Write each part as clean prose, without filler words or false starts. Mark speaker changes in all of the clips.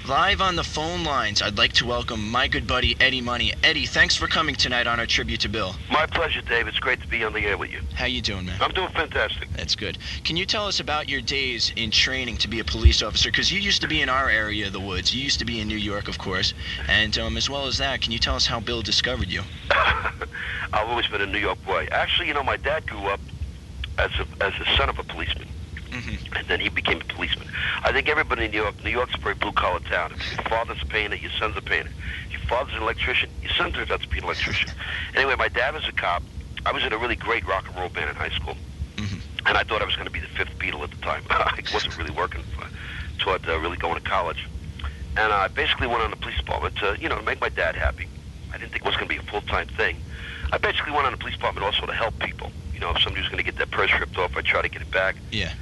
Speaker 1: Live on the phone lines, I'd like to welcome my good buddy Eddie Money. Eddie, thanks for coming tonight on our tribute to Bill.
Speaker 2: My pleasure, Dave. It's great to be on the air with you.
Speaker 1: How you doing, man?
Speaker 2: I'm doing fantastic.
Speaker 1: That's good. Can you tell us about your days in training to be a police officer? Because you used to be in our area of the woods. You used to be in New York, of course. And as well as that, can you tell us how Bill discovered you?
Speaker 2: I've always been a New York boy. Actually, my dad grew up as a son of a policeman. Mm-hmm. And then he became a policeman. I think everybody in New York's a very blue-collar town. If your father's a painter, your son's a painter. If your father's an electrician, your son turns out to be an electrician. Anyway, my dad was a cop. I was in a really great rock and roll band in high school. Mm-hmm. And I thought I was going to be the fifth Beatle at the time. I wasn't really working toward really going to college. And I basically went on the police department to make my dad happy. I didn't think it was going to be a full-time thing. I basically went on the police department also to help people. If somebody was going to get their purse ripped off, I'd try to get it back.
Speaker 1: Yeah.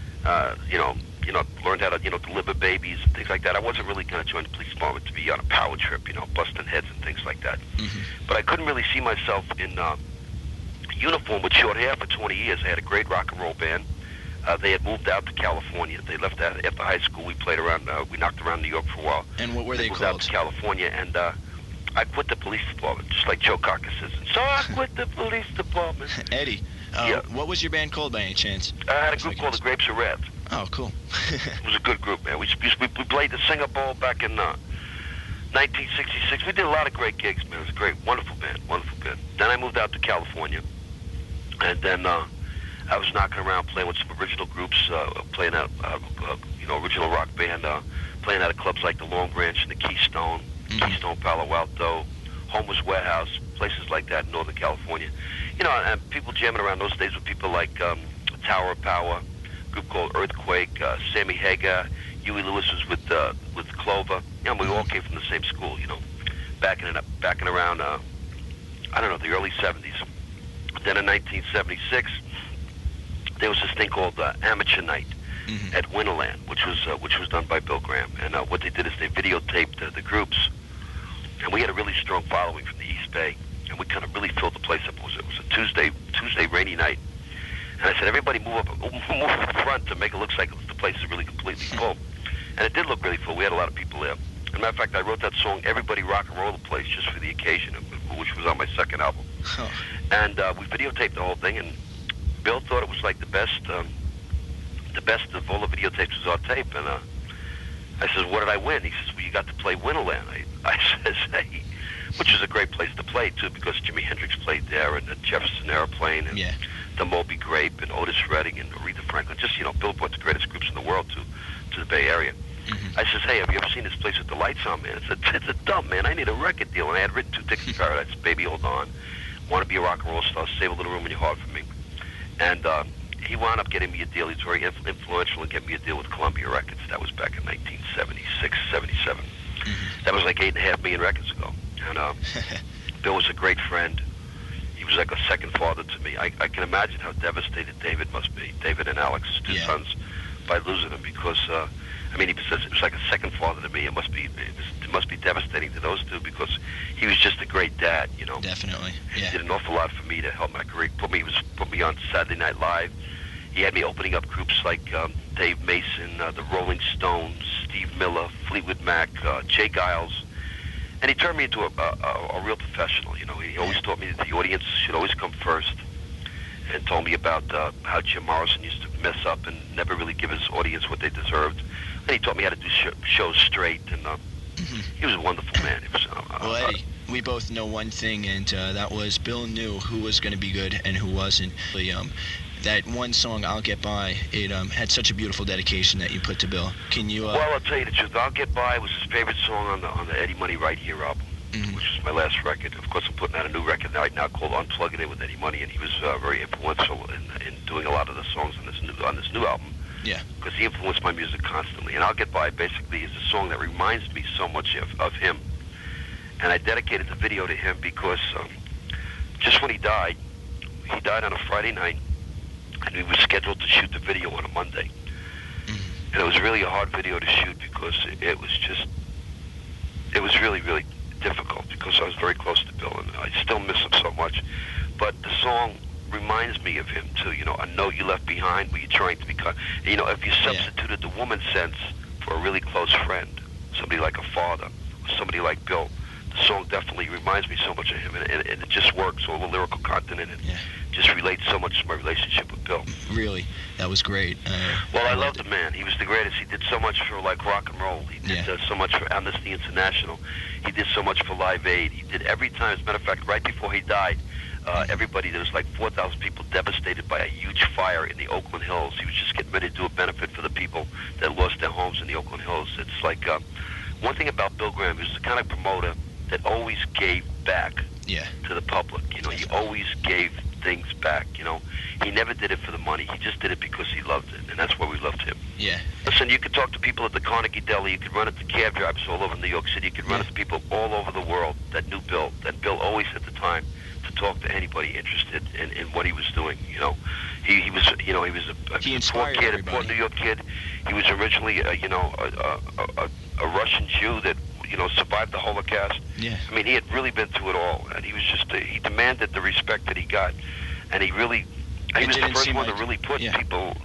Speaker 2: Learned how to, deliver babies and things like that. I wasn't really going to join the police department to be on a power trip, busting heads and things like that. Mm-hmm. But I couldn't really see myself in uniform with short hair for 20 years. I had a great rock and roll band. They had moved out to California. They left that after high school. We played around, we knocked around New York for a while.
Speaker 1: And what were they
Speaker 2: moved
Speaker 1: called?
Speaker 2: Out to California, and I quit the police department, just like Joe Cocker says. So I quit the police department.
Speaker 1: Eddie, what was your band called by any chance?
Speaker 2: I had a group called the Grapes of Wrath.
Speaker 1: Oh, cool.
Speaker 2: It was a good group, man. We played the Singer Bowl back in 1966. We did a lot of great gigs, man. It was a great, wonderful band. Then I moved out to California, and then I was knocking around playing with some original groups, playing out, original rock band, playing out of clubs like the Long Branch and the Keystone, Keystone Palo Alto, Homer's Warehouse, places like that in Northern California. And people jamming around those days with people like Tower of Power, a group called Earthquake, Sammy Hagar, Huey Lewis was with Clover. We all came from the same school, back in around, the early 70s. Then in 1976, there was this thing called Amateur Night at Winterland, which was done by Bill Graham. And what they did is they videotaped the groups, and we had a really strong following from the East Bay, and we kind of really filled the place up. It was a Tuesday rainy night. And I said, everybody move up front to make it look like the place is really completely full. And it did look really full. We had a lot of people there. As a matter of fact, I wrote that song, Everybody Rock and Roll the Place, just for the occasion, which was on my second album. Oh. And we videotaped the whole thing, and Bill thought it was like the best of all the videotapes was on tape. And I said, what did I win? He says, well, you got to play Winterland. I says, hey, which was a great place to play, too, because Jimi Hendrix played there, and the Jefferson Airplane, and the Moby Grape, and Otis Redding, and Aretha Franklin. Just, Bill brought the greatest groups in the world to the Bay Area. Mm-hmm. I says, hey, have you ever seen this place with the lights on, man? It's a dump, man. I need a record deal. And I had written 2 Tickets to Paradise, Baby Hold On, Want to Be a Rock and Roll Star, Save a Little Room in Your Heart for Me. And he wound up getting me a deal. He was very influential in getting me a deal with Columbia Records. That was back in 1976, 77. Mm-hmm. That was like 8.5 million records ago. And Bill was a great friend. He was like a second father to me. I can imagine how devastated David must be, David and Alex, 2 sons, by losing him, because he says it was like a second father to me. It must be devastating to those 2, because he was just a great dad,
Speaker 1: Definitely. Yeah.
Speaker 2: He did an awful lot for me to help my career. Put me on Saturday Night Live. He had me opening up groups like Dave Mason, the Rolling Stones, Steve Miller, Fleetwood Mac, Jay Giles. And he turned me into a real professional, He always taught me that the audience should always come first, and told me about how Jim Morrison used to mess up and never really give his audience what they deserved. And he taught me how to do shows straight, and he was a wonderful man.
Speaker 1: Well, Eddie, we both know one thing, and that was Bill knew who was going to be good and who wasn't. That one song, I'll Get By, it had such a beautiful dedication that you put to Bill. Can you...
Speaker 2: Well, I'll tell you the truth. I'll Get By was his favorite song on the Eddie Money Right Here album, which was my last record. Of course, I'm putting out a new record right now called Unplugging It with Eddie Money, and he was very influential in doing a lot of the songs on this new album.
Speaker 1: Yeah.
Speaker 2: Because he influenced my music constantly. And I'll Get By basically is a song that reminds me so much of him. And I dedicated the video to him because just when he died on a Friday night, and we were scheduled to shoot the video on a Monday. Mm-hmm. And it was really a hard video to shoot because it was really, really difficult, because I was very close to Bill, and I still miss him so much. But the song reminds me of him, too. A note you left behind where you're trying to become... if you substituted the woman sense for a really close friend, somebody like a father, or somebody like Bill, the song definitely reminds me so much of him, and it just works. All the lyrical content in it just relates so much to my relationship with Bill.
Speaker 1: Really, that was great.
Speaker 2: Well, I loved the man. He was the greatest. He did so much for like rock and roll. He did so much for Amnesty International. He did so much for Live Aid. He did every time. As a matter of fact, right before he died, everybody, there was like 4,000 people devastated by a huge fire in the Oakland Hills. He was just getting ready to do a benefit for the people that lost their homes in the Oakland Hills. It's like one thing about Bill Graham, he was the kind of promoter that always gave back to the public. You know, he always gave things back. You know, he never did it for the money. He just did it because he loved it, and that's why we loved him.
Speaker 1: Yeah.
Speaker 2: Listen, you could talk to people at the Carnegie Deli. You could run into cab drivers all over New York City. You could run into people all over the world that knew Bill. That Bill always had the time to talk to anybody interested in what he was doing. You know, he was he was a poor kid, a poor New York kid. He was originally a Russian Jew that survived the Holocaust.
Speaker 1: Yeah.
Speaker 2: I mean, he had really been through it all, and he was just he demanded the respect that he got, and he was the first one to really put people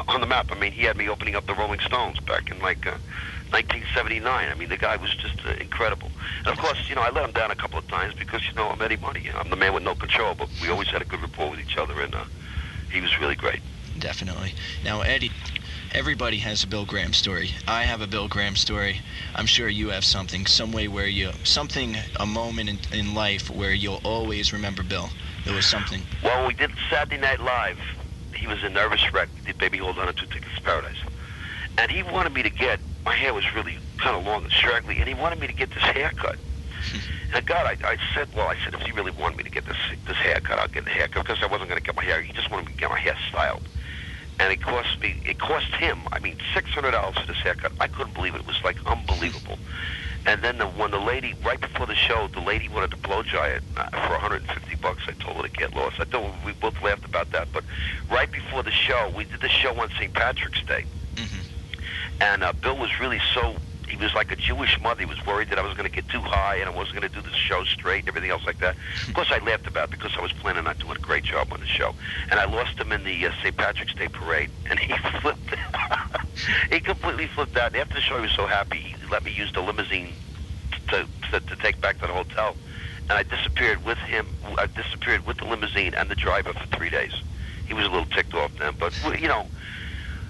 Speaker 2: on the map. I mean, he had me opening up the Rolling Stones back in like 1979. I mean, the guy was just incredible. And of course, I let him down a couple of times because I'm Eddie Money. I'm the man with no control, but we always had a good rapport with each other, and he was really great.
Speaker 1: Definitely. Now, Eddie, everybody has a Bill Graham story. I have a Bill Graham story. I'm sure you have some way where a moment in life where you'll always remember Bill. There was something.
Speaker 2: Well, we did Saturday Night Live. He was a nervous wreck. We did Baby Hold On and 2 Tickets to Paradise. And he wanted me to my hair was really kind of long and straggly, and he wanted me to get this haircut. And God, I said, if he really wanted me to get this haircut, I'll get the haircut, because I wasn't going to get my hair. He just wanted me to get my hair styled. And it cost him, $600 for this haircut. I couldn't believe it. It was like unbelievable. And then when the lady, right before the show, the lady wanted to blow dry it for $150. I told her to get lost. We both laughed about that. But right before the show, we did the show on St. Patrick's Day. And Bill was really he was like a Jewish mother. He was worried that I was going to get too high and I wasn't going to do the show straight and everything else like that. Of course, I laughed about it because I was planning on doing a great job on the show. And I lost him in the St. Patrick's Day parade, and he flipped he completely flipped out. And after the show, he was so happy, he let me use the limousine to take back to the hotel. And I disappeared with him. I disappeared with the limousine and the driver for 3 days. He was a little ticked off then, but,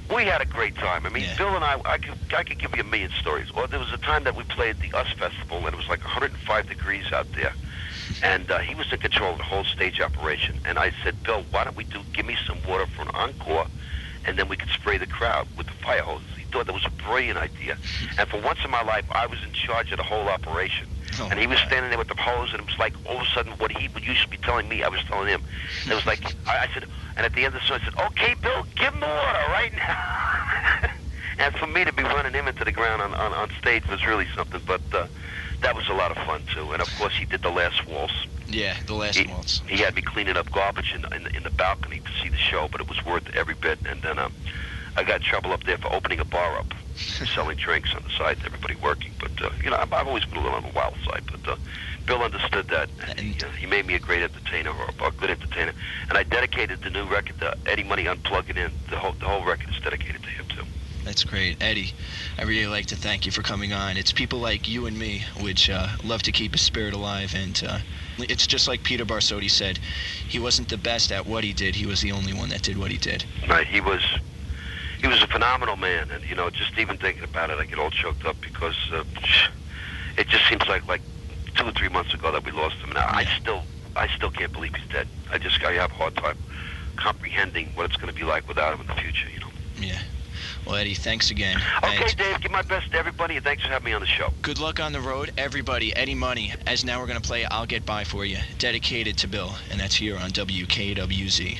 Speaker 2: we had a great time. I mean, Bill and I could give you a million stories. Or there was a time that we played the US Festival, and it was like 105 degrees out there. And he was in control of the whole stage operation. And I said, Bill, why don't we give me some water for an encore, and then we could spray the crowd with the fire hoses. He thought that was a brilliant idea. And for once in my life, I was in charge of the whole operation. And he was standing there with the hose, and it was like all of a sudden what he would usually be telling me, I was telling him. And it was like, I said, and at the end of the show, I said, okay, Bill, give him the water right now. And for me to be running him into the ground on stage was really something, but that was a lot of fun, too. And, of course, he did the Last Waltz.
Speaker 1: Yeah, the Last Waltz.
Speaker 2: He had me cleaning up garbage in the balcony to see the show, but it was worth every bit. And then I got in trouble up there for opening a bar up, selling drinks on the side to everybody working. But, I've always been a little on the wild side. But Bill understood that, and he made me a great entertainer, or a good entertainer. And I dedicated the new record to Eddie Money Unplugged In. The whole record is dedicated to him, too.
Speaker 1: That's great. Eddie, I really like to thank you for coming on. It's people like you and me which love to keep his spirit alive, and it's just like Peter Barsotti said, he wasn't the best at what he did, he was the only one that did what he did.
Speaker 2: Right, he was a phenomenal man, and just even thinking about it, I get all choked up because it just seems like 2 or 3 months ago that we lost him. Now I still can't believe he's dead. I have a hard time comprehending what it's going to be like without him in the future.
Speaker 1: Yeah. Well, Eddie, thanks again.
Speaker 2: Okay, Dave, give my best to everybody, and thanks for having me on the show.
Speaker 1: Good luck on the road, everybody. Eddie Money. As now we're going to play I'll Get By For You, dedicated to Bill, and that's here on WKWZ.